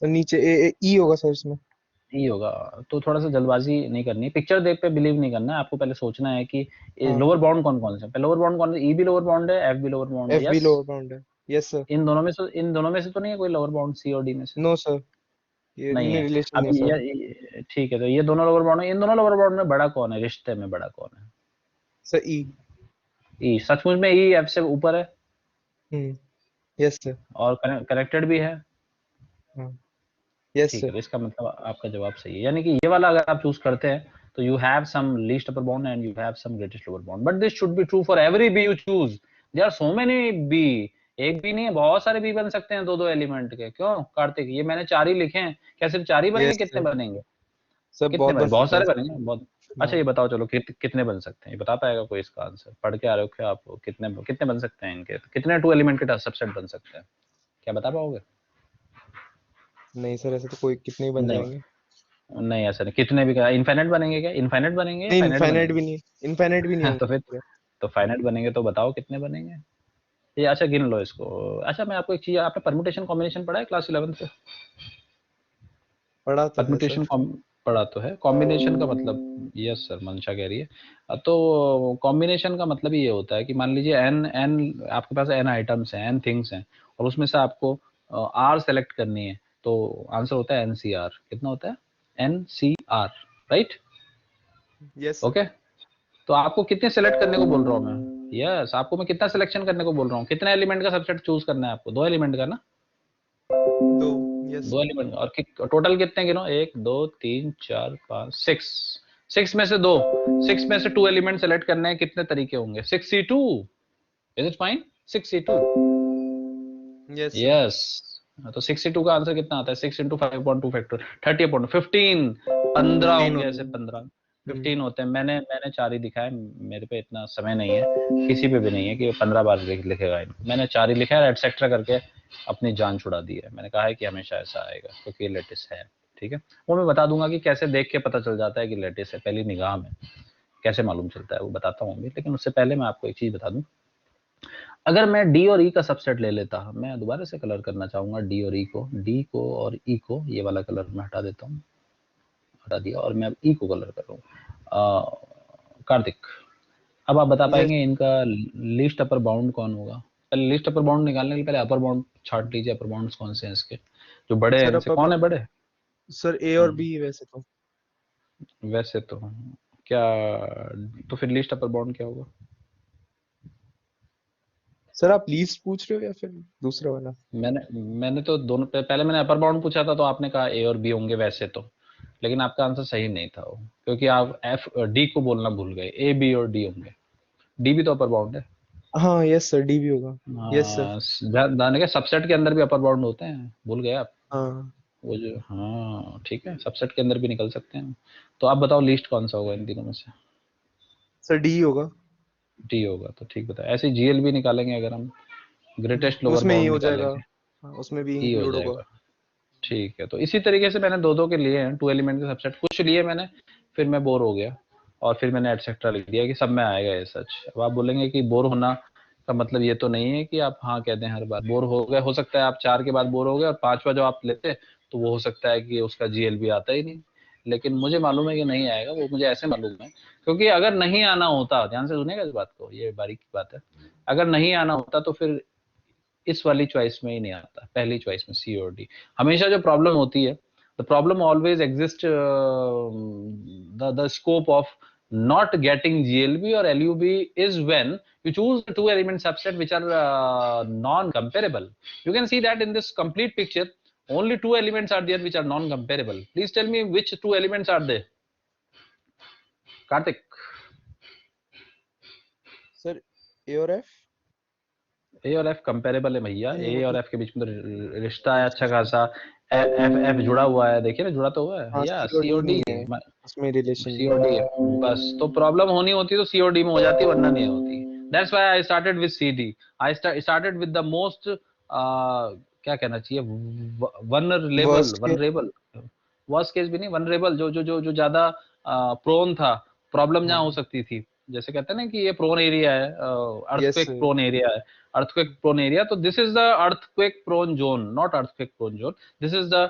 सर नीचे E होगा सर, इसमें E होगा. तो थोड़ा सा जल्दबाजी नहीं करनी, पिक्चर देख पे बिलीव नहीं करना है, आपको पहले सोचना है कि लोअर बाउंड कौन कौन से. पहले लोअर बाउंड कौन है? E भी लोअर बाउंड है, F भी लोअर बाउंड है. F भी लोअर बाउंड है. Yes sir. इन दोनों में से तो नहीं है कोई लोअर बाउंड COD में से? नो सर, ये नहीं है. रिलेशन अब नहीं सर. ठीक है, तो ये दोनों लोअर बाउंड है. इन दोनों लोअर बाउंड में बड़ा कौन है, रिश्ते में बड़ा कौन है? Sir E. सचमुच में E F से ऊपर है. Yes sir. और कनेक्टेड भी है. यस ठीक सर. है, इसका मतलब आपका जवाब सही है. यानी कि ये वाला अगर आप चूज करते हैं तो you have some least upper bound and you have some greatest lower bound, but this should be true for every B you choose. There are so many B. एक B नहीं है, बहुत सारे B बन सकते हैं 2-2 एलिमेंट के. क्यों कार्तिक, ये मैंने 4 ही लिखे हैं, क्या सिर्फ 4 ही बनेंगे? कितने बनेंगे सर? बहुत सारे बनेंगे. बहुत अच्छा. ये बताओ चलो कितने बन सकते हैं, ये बता पाएगा कोई इसका आंसर? पढ़ के आ रहे हो क्या आप? कितने बन सकते हैं इनके? कितने 2 एलिमेंट के सबसेट बन सकते हैं, क्या बता पाओगे? नहीं सर, ऐसे तो कोई कितने ही बन जाएंगे. नहीं ऐसा नहीं, कितने भी. इनफाइनाइट बनेंगे क्या? इनफाइनाइट बनेंगे? इनफाइनाइट भी नहीं. इनफाइनाइट भी नहीं. तो फिर तो फाइनाइट बनेंगे, तो बताओ कितने बनेंगे ये. अच्छा गिन लो इसको. अच्छा मैं आपको एक चीज, आपने परम्यूटेशन कॉम्बिनेशन पढ़ा है क्लास 11 से? पढ़ा तो है परम्यूटेशन पढ़ा तो है. कॉम्बिनेशन का मतलब, यस सर मंशा कह रही है, तो कॉम्बिनेशन का मतलब ये होता है कि मान लीजिए n आपके पास n आइटम्स हैं, n थिंग्स हैं, और उसमें से आपको R सेलेक्ट करनी है, तो आंसर होता है NCR. कितना होता है? NCR, right? यस. ओके. तो आपको कितने सेलेक्ट करने को बोल रहा हूँ मैं? यस, आपको मैं कितना सिलेक्शन करने को बोल रहा हूँ? कितने एलिमेंट का सबसेट चूज करना है आपको? 2 एलिमेंट का ना? 2. यस. 2 एलिमेंट. और टोटल कितने गिनो? 1 2 3 4 5 6 में से 2, 6 में से 2 एलिमेंट सेलेक्ट करने हैं. कितने तरीके होंगे? 6C2. Is it fine? 6C2. Yes. तो 6C2 का आंसर कितना आता है? 6 × 5.2 फैक्टर 30/15. 15 होंगे ऐसे. 15 होते हैं. मैंने 4 ही दिखाए, मेरे पे इतना समय नहीं है, किसी पे भी नहीं है कि 15 बार लिखेगा इनको. मैंने 4 ही लिखा है, एटसेट्रा करके अपनी जान छुड़ा दी है. मैंने कहा है कि हमेशा ऐसा आएगा क्योंकि ये लेटिस है. ठीक है, वो मैं बता दूंगा कि कैसे देख के पता चल जाता है कि लेटिस है. पहली निगाह में कैसे मालूम चलता है वो बताता हूँ अभी, लेकिन उससे पहले मैं आपको एक चीज बता दूं. अगर मैं डी और ई का सबसेट ले लेता, मैं दोबारा से कलर करना चाहूंगा डी और ई को, डी को और ई को, ये वाला कलर मैं हटा देता हूँ, हटा दिया, और मैं अब ई को कलर कर रहा हूँ। कार्तिक, अब आप बता यस पाएंगे इनका लीस्ट अपर बाउंड कौन होगा? पहले लीस्ट अपर बाउंड निकालने के लिए पहले अपर बाउंड छाट लीजिए, अपर बाउंड्स कौन से हैं इसके, जो बड़े हैं सर इनसे अब कौन है बड़े? सर ए और बी वैसे तो। वैसे तो क्या, तो फिर लीस्ट अपर बाउंड क्या होगा? सर आप लीस्ट पूछ रहे हो या फिर दूसरा वाला? मैंने तो दोनों, पहले मैंने अपर बाउंड पूछा था तो आपने कहा ए और बी होंगे वैसे तो, लेकिन आपका आंसर सही नहीं था वो, क्योंकि आप एफ डी को बोलना भूल गए, ए बी और डी होंगे, डी भी तो अपर बाउंड है। हाँ यस सर, डी भी होगा। Yes sir. ध्यान के सबसेट के अंदर भी अपर बाउंड होते हैं, भूल गए आप? हाँ वो जो, हाँ ठीक है, सबसेट के अंदर भी निकल सकते हैं। तो आप बताओ लीस्ट कौन सा होगा इन तीनों में से? सर डी होगा। डी होगा, तो ठीक बताया। ऐसे जीएल भी निकालेंगे अगर हम, ग्रेटेस्ट लोअर उसमें ई बाउंड हो जाएगा। निकालेंगे, हाँ, उसमें भी ई हो इंक्लूड होगा। जाएगा। ठीक है, तो इसी तरीके से मैंने दो दो के लिए हैं, 2 एलिमेंट के सबसेट, कुछ लिए मैंने, फिर मैं बोर हो गया और फिर मैंने एटसेट्रा लिख दिया कि सब में आएगा ये सच। अब आप बोलेंगे कि बोर होना का मतलब ये तो नहीं है कि आप हाँ कहते हैं हर बार, बोर हो गए, हो सकता है आप 4 के बाद बोर हो गए और 5वां जो आप लेते तो वो हो सकता है कि उसका जीएल भी आता ही नहीं, लेकिन मुझे मालूम है कि नहीं आएगा, वो मुझे ऐसे मालूम है, क्योंकि अगर नहीं आना होता, ध्यान से सुनिएगा इस बात को, ये बारीक की बात है, अगर नहीं आना होता तो फिर इस वाली चॉइस में ही नहीं आता, पहली चॉइस में सी और डी। हमेशा जो प्रॉब्लम होती है, the problem always exist, the scope of not getting GLB or LUB is when you choose the 2 element subset which are non-comparable. You can see that in this complete picture only 2 elements are there which are non-comparable. Please tell me which 2 elements are there? Karthik? Sir A और एफ। ए और एफ कंपेरेबल है भैया, नहीं ए वो और तो एफ के बीच में तो रिश्ता है अच्छा खासा, एफ एफ जुड़ा हुआ है, देखिए ना, जुड़ा तो हुआ है हाँ, भैया, सी और सी डी और डी, नहीं है उसमें रिलेशन सी नहीं और है। डी है बस। तो प्रॉब्लम होनी होती तो सी और डी में हो जाती, वरना नहीं होती। That's why I started with C D, I started with the most, क्या कहना चाहिए, वनरेबल, वर्स्ट के। वर्स्ट केस भी नहीं, वनरेबल, जो ज्यादा प्रोन था, प्रॉब्लम जहाँ हो हाँ सकती थी, जैसे कहते हैं ना कि ये प्रोन एरिया है, यस अर्थक्वेक प्रोन एरिया है, अर्थक्वेक प्रोन एरिया, तो this is the earthquake prone zone, not earthquake prone zone, this is the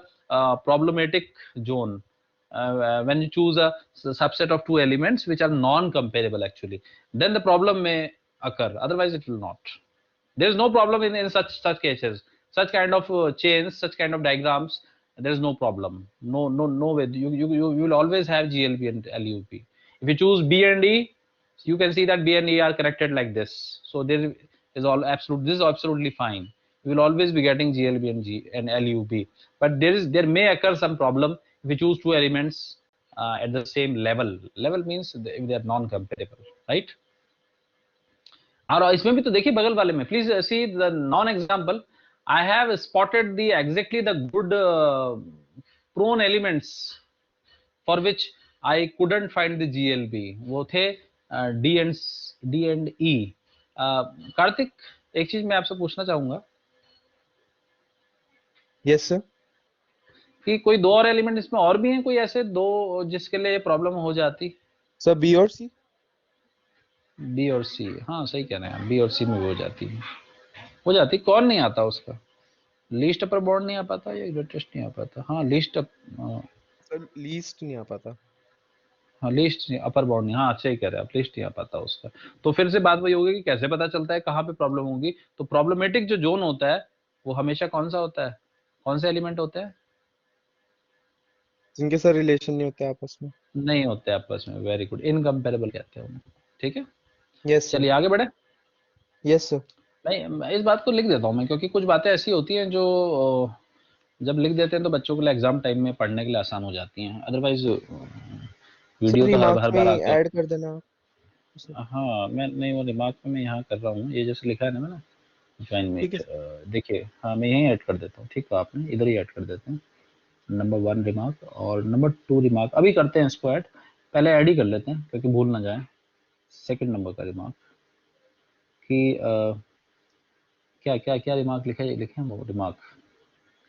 problematic zone, when you choose a subset of 2 elements which are non-comparable actually, then the problem may occur, otherwise it will not. There is no problem in such cases, such kind of chains, such kind of diagrams, there is no problem, no way, you will always have GLB and LUP. If you choose B and E, you can see that B and E are connected like this, so there is all absolute, this is absolutely fine, you will always be getting GLB and LUB. But there may occur some problem if you choose 2 elements at the same level means they are non comparable, right? और इसमें भी तो देखिए बगल वाले में, please see the non example, I have spotted the exactly the good prone elements for which I couldn't find the GLB, वो थे डी एंड ई। कार्तिक, एक चीज मैं आपसे पूछना चाहूंगा यस सर। कि कोई 2 और एलिमेंट इसमें और भी हैं, कोई ऐसे 2 जिसके लिए प्रॉब्लम हो जाती? सर बी और सी। बी और सी, हाँ सही कह रहे हैं, बी और सी में भी हो जाती है, हो जाती, कौन नहीं आता उसका? लीस्ट अपर बाउंड नहीं आ पाता या ग्रेटेस्ट नहीं आ पाता? हाँ लीस्ट सर लीस्ट नहीं आ पाता। हाँ लीस्ट अपर बाउंड नहीं, हाँ सही कह रहे हैं आप, लीस्ट नहीं आ पाता उसका। तो फिर से बात वही होगी कि कैसे पता चलता है कहाँ पे प्रॉब्लम होगी? तो प्रॉब्लमेटिक जो जोन होता है वो हमेशा कौन सा होता है, कौन से एलिमेंट होते हैं? जिनके सर रिलेशन नहीं होते आपस में। नहीं होते आपस में, वेरी गुड, इनकम्पेरेबल कहते हैं उन्हें, ठीक है। Yes sir. चलिए आगे बढ़े। Yes sir. मैं इस बात को लिख देता हूँ मैं, क्योंकि कुछ बातें ऐसी होती हैं जो जब लिख देते हैं तो बच्चों के लिए एग्जाम टाइम में पढ़ने के लिए आसान हो जाती हैं, अदरवाइज सर वीडियो तो हर रिमार्क्स में बार आके, ऐड कर देना आप उसे। हाँ मैं नहीं, वो रिमार्क में मैं यहाँ कर रहा हूँ, ये जैसे लिखा है ना मैंने ज्वाइन ठीक मीट, है सर। देखिए हाँ मैं यहीं ऐड कर देता हूँ, ठीक है, आपने इधर ही ऐड कर देते हैं, नंबर 1 रिमार्क और नंबर 2 रिमार्क अभी करते हैं इसको ऐड, पहले ऐड ही कर लेते हैं क्योंकि भूल ना जाए। सेकंड नंबर का रिमार्क कि क्या क्या क्या रिमार्क लिखे हैं वो रिमार्क,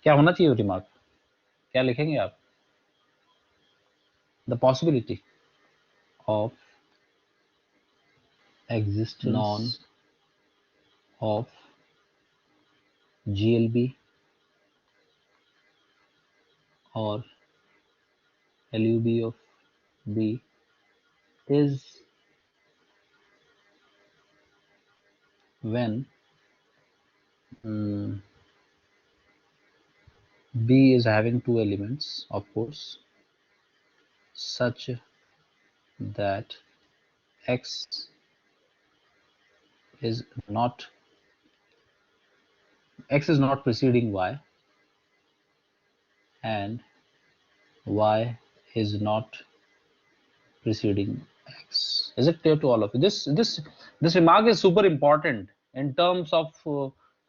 क्या होना चाहिए रिमार्क, क्या लिखेंगे आप? The possibility of existence of GLB or LUB of B is when B is having two elements, of course, such that X is not preceding Y and Y is not preceding X. Is it clear to all of you? This remark is super important in terms of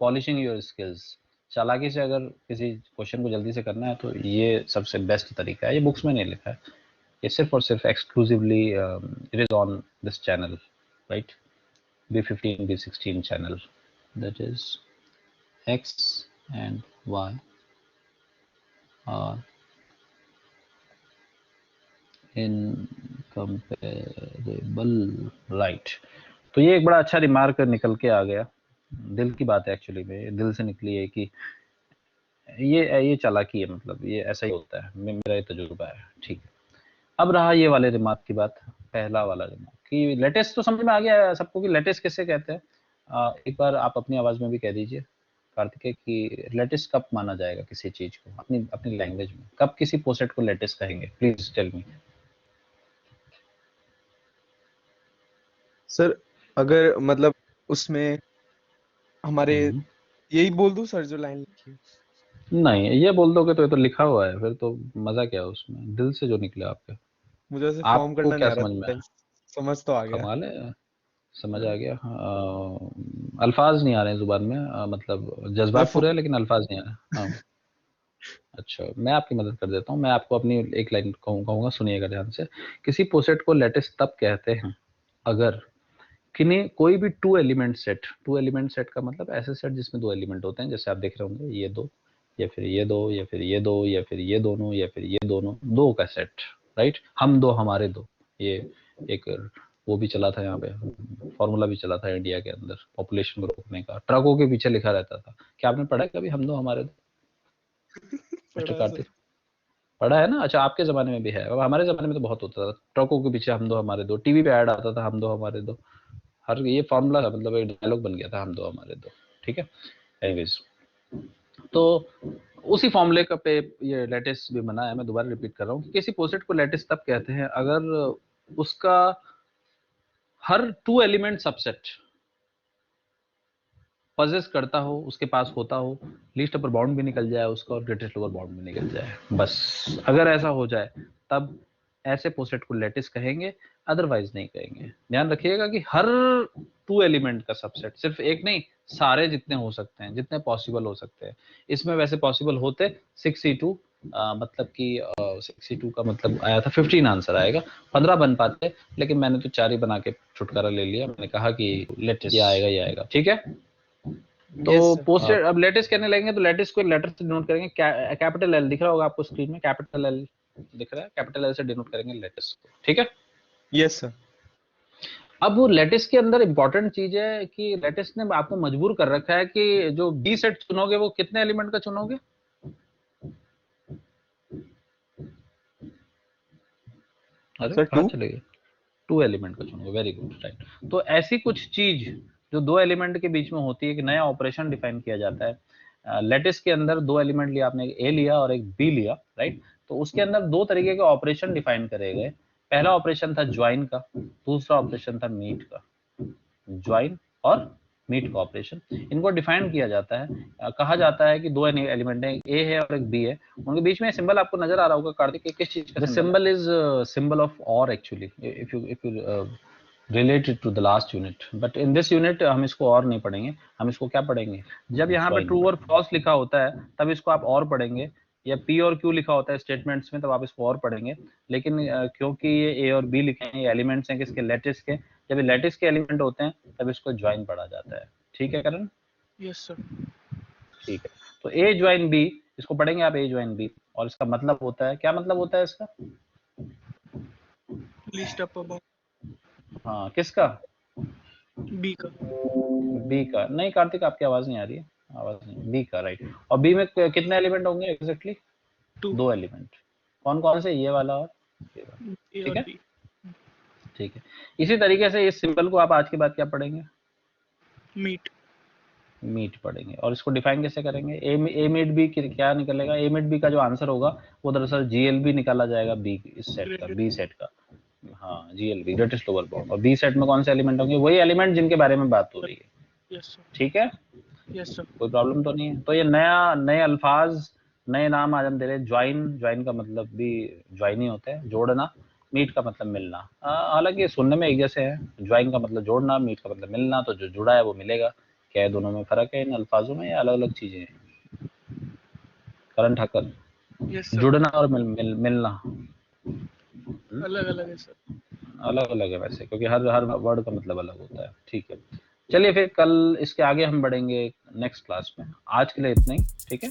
polishing your skills. चालाकी से अगर किसी क्वेश्चन को जल्दी से करना है तो ये सबसे बेस्ट तरीका है. ये बुक्स में नहीं लिखा है, ये सिर्फ और सिर्फ exclusively it is on this channel, right? B15 B16 channel, that is X and Y are incomparable, right? तो ये एक बड़ा अच्छा रिमार्क निकल के आ गया. दिल की बात है, एक्चुअली में दिल से निकली है कि ये चालाकी है, मतलब ये ऐसा ही होता है, मेरा ये तजुर्बा है. ठीक है, अब रहा ये वाले रिमार्क की बात, पहला वाला रिमार्क कि लेटेस्ट तो समझ में आ गया सबको कि लेटेस्ट किससे कहते हैं. एक बार आप अपनी आवाज में भी कह दीजिए कार्तिकेय कि लेटेस्ट कब माना जाएगा किसी चीज को, अपनी लैंग्वेज में कब किसी पोसेट को लेटेस्ट कहेंगे, प्लीज टेल मी. सर अगर मतलब उसमें हमारे यही बोल दूं सर जो लाइन लिखी है? नहीं, ये बोल दोगे तो ये तो लिखा हुआ है, फिर तो मजा क्या है उसमें, दिल से जो निकले आपके. मुझे ऐसे फॉर्म आपको करना क्या नहीं आ समझ में रहा, आया? समझ तो आ गया. कमाल है, समझ आ गया. अल्फाज नहीं आ रहे हैं जुबान में, मतलब जज्बात पूरे हैं लेकिन अल्फाज नहीं आ रहे. हाँ. अच्छा, मैं आपकी मदद कर देता हूँ. मैं आपको अपनी एक लाइन कहूँगा, सुनिएगा ध्यान से. किसी पोसेट को लेटेस्ट तब कहते हैं अगर किन्हीं कोई भी टू एलिमेंट सेट का मतलब ऐसे सेट जिसमें दो एलिमेंट होते हैं, जैसे आप देख रहे होंगे ये दो, या फिर ये दो, या फिर ये दो, या फिर ये दोनों, या फिर ये दोनों, दो का सेट, राइट? हम दो हमारे दो, ये एक वो भी चला था यहाँ पे, फॉर्मूला भी चला था इंडिया के अंदर पॉपुलेशन को रोकने का, ट्रकों के पीछे लिखा रहता था. क्या आपने पढ़ा है कभी हम दो हमारे दो? मिस्टर कार्तिक पढ़ा है ना? अच्छा, आपके जमाने में भी है. अब हमारे जमाने में तो बहुत होता था, ट्रकों के पीछे हम दो हमारे दो, टीवी पे ऐड आता था हम दो हमारे दो, हर ये फॉर्मूला था, मतलब एक डायलॉग बन गया था हम दो हमारे दो. ठीक है, एनीवेज, तो उसी फॉर्मूले का पे ये लेटेस्ट भी बना है. मैं दोबारा रिपीट कर रहा हूँ कि किसी पोसेट को लेटेस्ट तब कहते हैं अगर उसका हर टू एलिमेंट सबसेट पजेस करता हो, उसके पास होता हो, लीस्ट अपर बाउंड भी निकल जाए उसका और ग्रेटेस्ट लोअर बाउंड भी निकल जाए. बस अगर ऐसा हो जाए तब ऐसे पोसेट को लेटेस्ट कहेंगे, अदरवाइज नहीं कहेंगे. ध्यान रखिएगा कि हर टू एलिमेंट का सबसेट, सिर्फ एक नहीं, सारे जितने हो सकते हैं, जितने पॉसिबल हो सकते हैं. इसमें वैसे पॉसिबल होते 6C2, मतलब कि 6C2 का मतलब आया था 15 आंसर आएगा, 15 बन पाते, लेकिन मैंने तो 4 ही बना के छुटकारा ले लिया. मैंने कहा कि लेटेस्ट ये आएगा, ये आएगा. ठीक है, तो पोस्टेड अब लेटेस्ट कहने लगेंगे तो लेटेस्ट को लेटर से डिनोट करेंगे. कैपिटल एल दिख रहा होगा आपको स्क्रीन में, कैपिटल एल दिख रहा है, कैपिटल एल से डिनोट करेंगे लेटेस्ट को. ठीक है, यस सर. अब वो लेटेस्ट के अंदर इंपॉर्टेंट चीज है कि लेटेस्ट ने आपको मजबूर कर रखा है कि जो बी सेट चुनोगे वो कितने एलिमेंट का चुनोगे? अरे कहाँ चले गए? 2 एलिमेंट का चुनोगे. Very good, right. तो ऐसी कुछ चीज जो दो एलिमेंट के बीच में होती है कि नया ऑपरेशन डिफाइन किया जाता है. लेटेस्ट के अंदर दो एलिमेंट लिया आपने, एक ए लिया और एक बी लिया, राइट? तो उसके अंदर दो तरीके के ऑपरेशन डिफाइन करे गए. पहला ऑपरेशन था ज्वाइन का, दूसरा ऑपरेशन था मीट का. ज्वाइन और मीट का ऑपरेशन, इनको डिफाइन किया जाता है. कहा जाता है कि दो एलिमेंट है, ए है और एक बी है, उनके बीच में सिंबल आपको नजर आ रहा होगा कार्तिक, किस चीज का सिंबल? इज सिंबल ऑफ और, actually if you related to the last unit, but in this unit हम इसको और नहीं पढ़ेंगे. हम इसको क्या पढ़ेंगे? जब यहाँ पे ट्रू और फॉल्स लिखा होता है तब इसको आप और पढ़ेंगे, या पी और क्यू लिखा होता है स्टेटमेंट्स में तब आप इसको और पढ़ेंगे. लेकिन क्योंकि ये ए और बी लिखे हैं, ये एलिमेंट्स हैं किसके? लेटेस्ट के. जब ये लेटेस्ट के एलिमेंट होते हैं तब इसको ज्वाइन पढ़ा जाता है. ठीक है करण? Yes sir. ठीक है, तो ए ज्वाइन बी, इसको पढ़ेंगे आप, ए ज्वाइन बी, और इसका मतलब होता है, क्या मतलब होता है इसका? List up about. हाँ, किसका? बी का। बी का नहीं, कार्तिक आपकी आवाज नहीं आ रही है, आवाज नहीं, बी का राइट। और बी में कितने एलिमेंट होंगे एग्जैक्टली? 2 2 एलिमेंट। कौन कौन से? ये वाला और ये वाला। ए ठीक और है, बी। ठीक है। इसी तरीके से इस सिंबल को आप आज के बाद क्या पढ़ेंगे? मीट। मीट पढ़ेंगे। और इसको डिफाइन कैसे करेंगे? ए मीट बी क्या निकलेगा? ए मीट बी का जो आंसर होगा वो दरअसल जीएलबी निकाला जाएगा बी इस सेट का, बी सेट का। हाँ, जीएलबी ग्रेटेस्ट लोअर बाउंड। और बी सेट में कौन से एलिमेंट होंगे? वही एलिमेंट जिनके बारे में बात हो रही है। Yes sir. ठीक है, यस सर। कोई प्रॉब्लम तो नहीं है? तो ये नए अल्फाज, नए नाम आज हम दे रहे हैं। ज्वाइन का मतलब भी ज्वाइन ही होता है, जोड़ना। मीट का मतलब मिलना। हालांकि सुनने में एक जैसे है, ज्वाइन का मतलब जोड़ना, मीट का मतलब मिलना। तो जो जुड़ा है वो मिलेगा। क्या है, दोनों में फर्क है इन अल्फाजों में या अलग अलग चीजें हैं? करण ठाकर, यस सर। जुड़ना और मिलना अलग अलग है सर। अलग अलग है वैसे, क्योंकि हर वर्ड का मतलब अलग होता है। ठीक है, चलिए फिर कल इसके आगे हम बढ़ेंगे नेक्स्ट क्लास में। आज के लिए इतना ही, ठीक है।